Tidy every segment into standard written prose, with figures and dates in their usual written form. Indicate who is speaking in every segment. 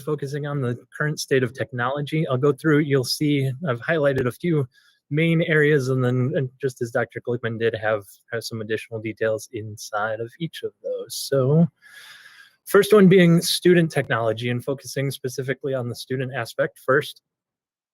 Speaker 1: focusing on the current state of technology. I'll go through, you'll see I've highlighted a few main areas, and then just as Dr. Glickman did, have some additional details inside of each of those. So first one being student technology, and focusing specifically on the student aspect first.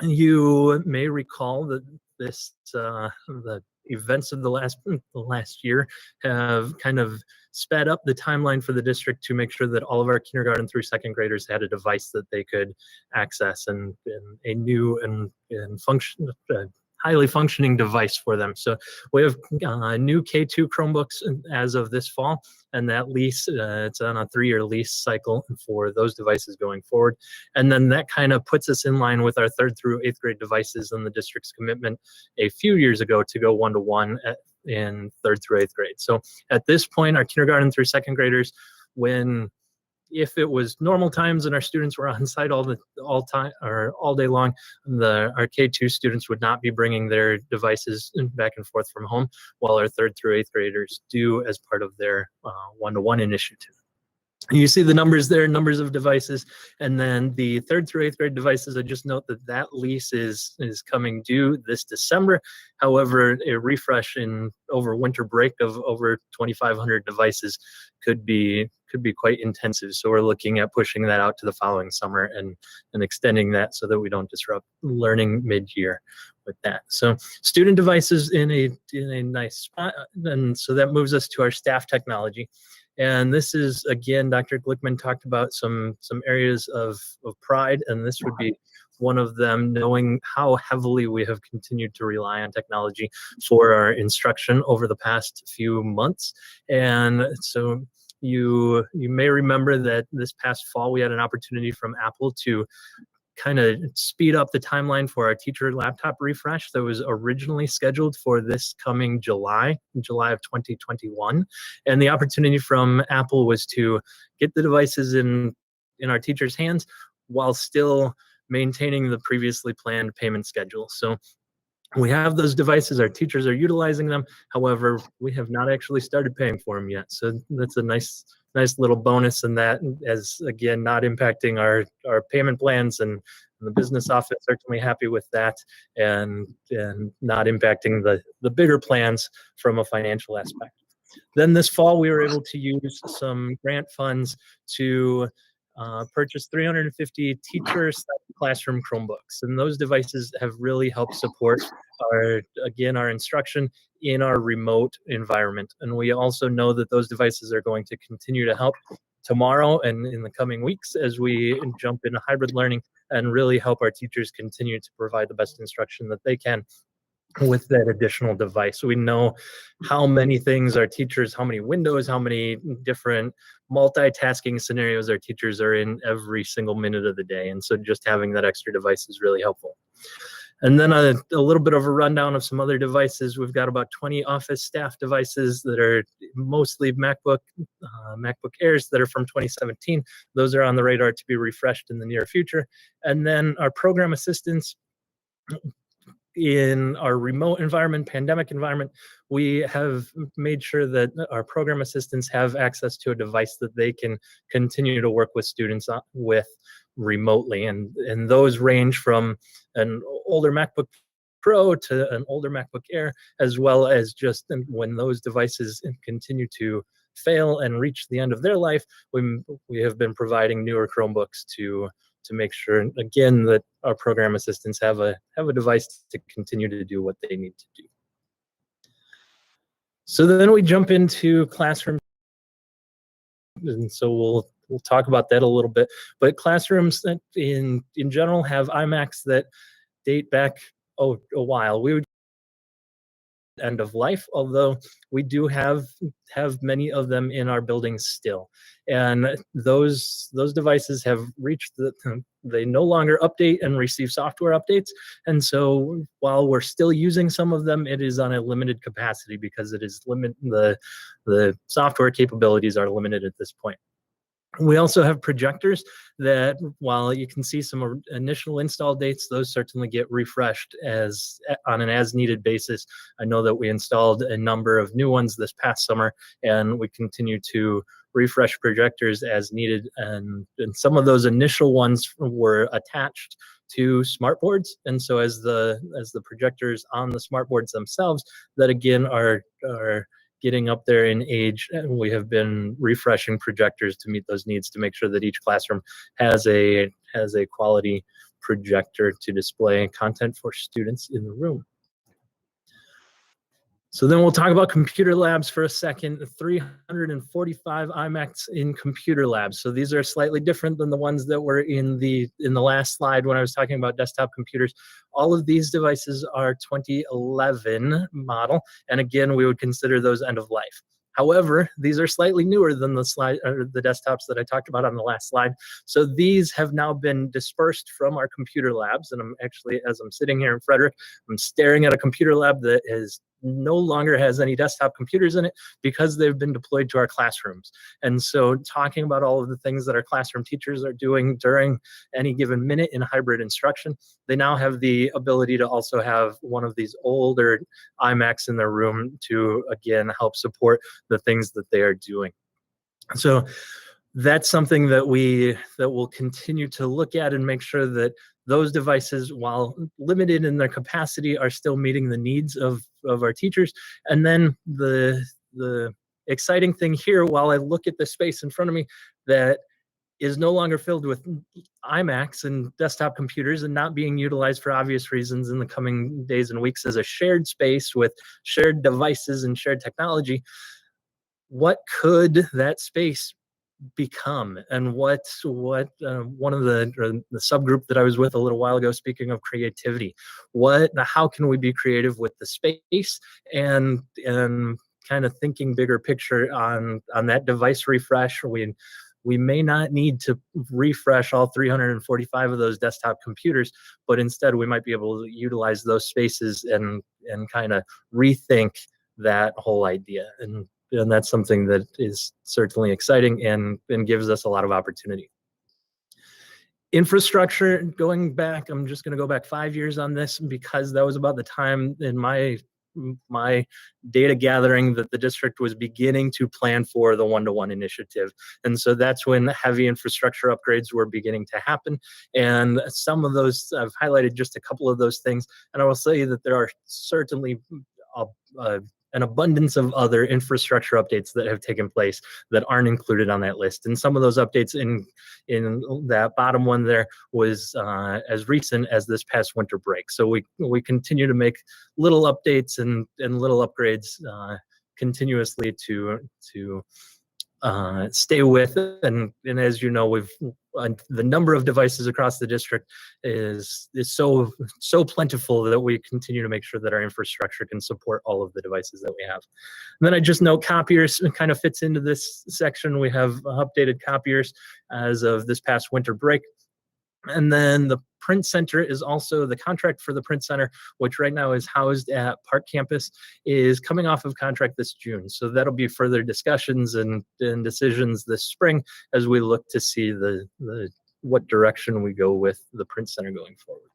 Speaker 1: You may recall that the events of the last year have kind of sped up the timeline for the district to make sure that all of our kindergarten through second graders had a device that they could access, and a new and highly functioning device for them. So we have new K2 Chromebooks as of this fall, and that lease, it's on a 3-year lease cycle for those devices going forward. And then that kind of puts us in line with our 3rd through 8th grade devices and the district's commitment a few years ago to go 1-to-1 in 3rd through 8th grade. So at this point, our kindergarten through second graders, if it was normal times and our students were on site all day long, our K2 students would not be bringing their devices back and forth from home, while our 3rd through 8th graders do as part of their 1-to-1 initiative. You see the numbers there, numbers of devices, and then the 3rd through 8th grade devices. I just note that lease is coming due this December. However, a refresh over winter break of over 2,500 devices could be quite intensive. So we're looking at pushing that out to the following summer and extending that so that we don't disrupt learning mid-year with that. So student devices in a nice spot, and so that moves us to our staff technology. And this is, again, Dr. Glickman talked about some areas of pride, and this would be one of them, knowing how heavily we have continued to rely on technology for our instruction over the past few months. And so you may remember that this past fall we had an opportunity from Apple to kind of speed up the timeline for our teacher laptop refresh that was originally scheduled for this coming July of 2021. And the opportunity from Apple was to get the devices in our teachers' hands while still maintaining the previously planned payment schedule. So we have those devices, our teachers are utilizing them. However, we have not actually started paying for them yet. So that's a nice little bonus, and that, as again, not impacting our payment plans, and the business office certainly happy with that, and not impacting the bigger plans from a financial aspect. Then this fall, we were able to use some grant funds to purchase 350 teacher classroom Chromebooks, and those devices have really helped support our instruction in our remote environment. And we also know that those devices are going to continue to help tomorrow and in the coming weeks as we jump into hybrid learning, and really help our teachers continue to provide the best instruction that they can with that additional device. We know how many things our teachers, how many windows, how many different multitasking scenarios our teachers are in every single minute of the day. And so just having that extra device is really helpful. And then a little bit of a rundown of some other devices. We've got about 20 office staff devices that are mostly MacBook Airs that are from 2017. Those are on the radar to be refreshed in the near future. And then our program assistants, in our remote environment, pandemic environment, we have made sure that our program assistants have access to a device that they can continue to work with students with remotely. And those range from an older MacBook Pro to an older MacBook Air, as well as just when those devices continue to fail and reach the end of their life, we have been providing newer Chromebooks to make sure, again, that our program assistants have a device to continue to do what they need to do. So then we jump into classrooms, and so we'll talk about that a little bit. But classrooms that in general have iMacs that date back a while. We would end of life, although we do have many of them in our buildings still, and those devices have reached they no longer update and receive software updates. And so while we're still using some of them, it is on a limited capacity because it is the software capabilities are limited at this point. We also have projectors that, while you can see some initial install dates, those certainly get refreshed on an as-needed basis. I know that we installed a number of new ones this past summer, and we continue to refresh projectors as needed. And some of those initial ones were attached to smartboards. And so as the projectors on the smartboards themselves that again are getting up there in age, we have been refreshing projectors to meet those needs to make sure that each classroom has a quality projector to display content for students in the room. So then we'll talk about computer labs for a second. 345 iMacs in computer labs. So these are slightly different than the ones that were in the last slide when I was talking about desktop computers. All of these devices are 2011 model, and again, we would consider those end of life. However, these are slightly newer than the desktops that I talked about on the last slide. So these have now been dispersed from our computer labs, and I'm actually, as I'm sitting here in Frederick, I'm staring at a computer lab that is no longer has any desktop computers in it because they've been deployed to our classrooms. And so talking about all of the things that our classroom teachers are doing during any given minute in hybrid instruction, they now have the ability to also have one of these older iMacs in their room to, again, help support the things that they are doing. So that's something that we'll continue to look at and make sure that those devices, while limited in their capacity, are still meeting the needs of our teachers. And then the exciting thing here, while I look at the space in front of me that is no longer filled with iMacs and desktop computers and not being utilized for obvious reasons in the coming days and weeks as a shared space with shared devices and shared technology, what could that space become? And what one of the subgroup that I was with a little while ago, speaking of creativity, how can we be creative with the space and kind of thinking bigger picture on that device refresh? We may not need to refresh all 345 of those desktop computers, but instead we might be able to utilize those spaces and kind of rethink that whole idea. And that's something that is certainly exciting and gives us a lot of opportunity. Infrastructure, going back, I'm just going to go back 5 years on this because that was about the time in my data gathering that the district was beginning to plan for the one-to-one initiative. And so that's when heavy infrastructure upgrades were beginning to happen. And some of those, I've highlighted just a couple of those things. And I will say that there are certainly an abundance of other infrastructure updates that have taken place that aren't included on that list. And some of those updates in that bottom one there was as recent as this past winter break. So we continue to make little updates and little upgrades continuously to stay with it. And as you know, the number of devices across the district is so plentiful that we continue to make sure that our infrastructure can support all of the devices that we have. And then I just note copiers kind of fits into this section. We have updated copiers as of this past winter break. And then the print center is also the contract for the print center, which right now is housed at Park Campus, is coming off of contract this June. So that'll be further discussions and decisions this spring as we look to see what direction we go with the print center going forward.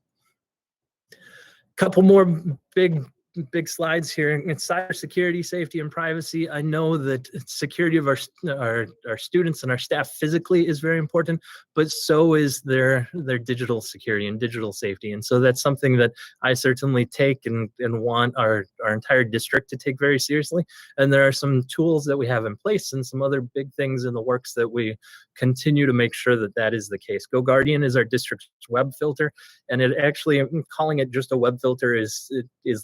Speaker 1: Couple more big slides here. It's cybersecurity, safety, and privacy. I know that security of our students and our staff physically is very important, but so is their digital security and digital safety. And so that's something that I certainly take and want our entire district to take very seriously. And there are some tools that we have in place and some other big things in the works that we continue to make sure that is the case. GoGuardian is our district's web filter, and it actually, calling it just a web filter is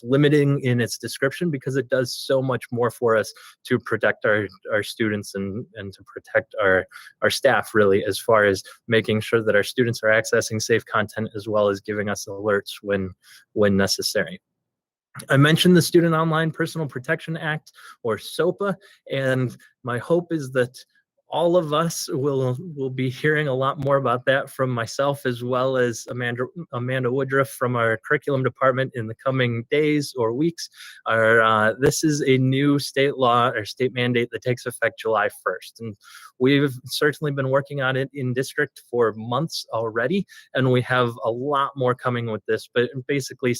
Speaker 1: limiting in its description because it does so much more for us to protect our students and to protect our staff, really, as far as making sure that our students are accessing safe content as well as giving us alerts when necessary. I mentioned the Student Online Personal Protection Act, or SOPA, and my hope is that all of us will be hearing a lot more about that from myself as well as Amanda Woodruff from our curriculum department in the coming days or weeks. This is a new state law or state mandate that takes effect July 1st. And we've certainly been working on it in district for months already, and we have a lot more coming with this. But basically,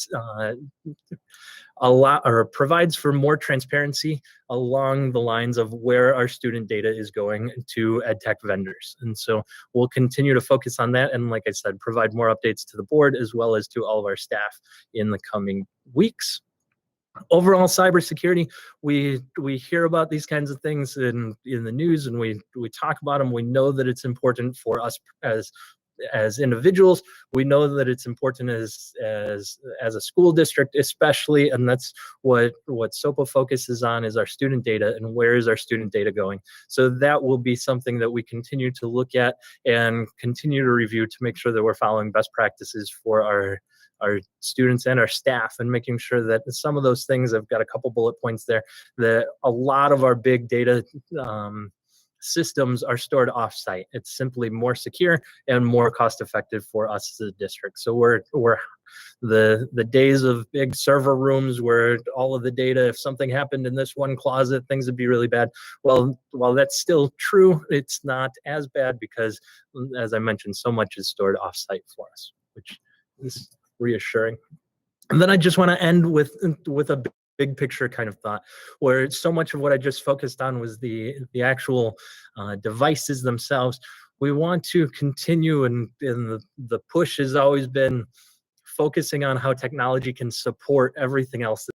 Speaker 1: provides for more transparency along the lines of where our student data is going to EdTech vendors. And so we'll continue to focus on that. And like I said, provide more updates to the board as well as to all of our staff in the coming weeks. Overall cybersecurity, we hear about these kinds of things in the news, and we talk about them. We know that it's important for us as individuals. We know that it's important as a school district, especially, and that's what SOPA focuses on, is our student data and where is our student data going. So that will be something that we continue to look at and continue to review to make sure that we're following best practices for our students and our staff, and making sure that some of those things, I've got a couple bullet points there, that a lot of our big data systems are stored off-site. It's simply more secure and more cost-effective for us as a district. So we're the days of big server rooms where all of the data, if something happened in this one closet, things would be really bad. Well, while that's still true, it's not as bad because, as I mentioned, so much is stored off-site for us, which is reassuring. And then I just want to end with a big picture kind of thought, where so much of what I just focused on was the actual devices themselves. We want to continue, and the push has always been focusing on how technology can support everything else.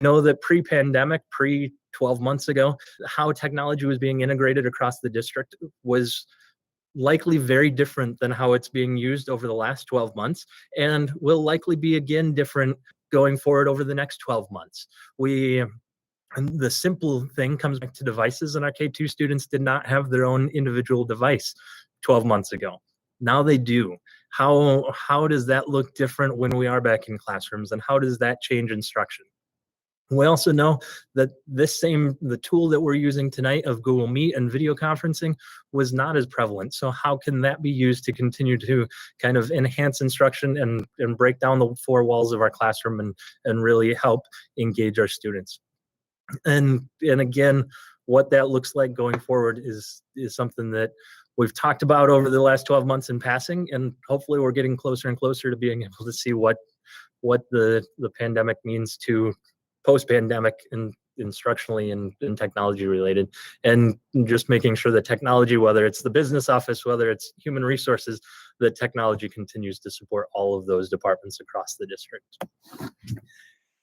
Speaker 1: I know that pre-pandemic, 12 months ago, how technology was being integrated across the district was likely very different than how it's being used over the last 12 months, and will likely be again different going forward over the next 12 months. And the simple thing comes back to devices, and our K2 students did not have their own individual device 12 months ago. Now they do. How does that look different when we are back in classrooms, and how does that change instruction? We also know that the tool that we're using tonight of Google Meet and video conferencing was not as prevalent. So how can that be used to continue to kind of enhance instruction and break down the four walls of our classroom and really help engage our students? And again, what that looks like going forward is something that we've talked about over the last 12 months in passing, and hopefully we're getting closer and closer to being able to see what the pandemic means to post-pandemic and instructionally and technology related, and just making sure that technology, whether it's the business office, whether it's human resources, that technology continues to support all of those departments across the district.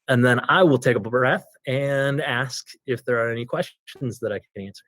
Speaker 1: And then I will take a breath and ask if there are any questions that I can answer.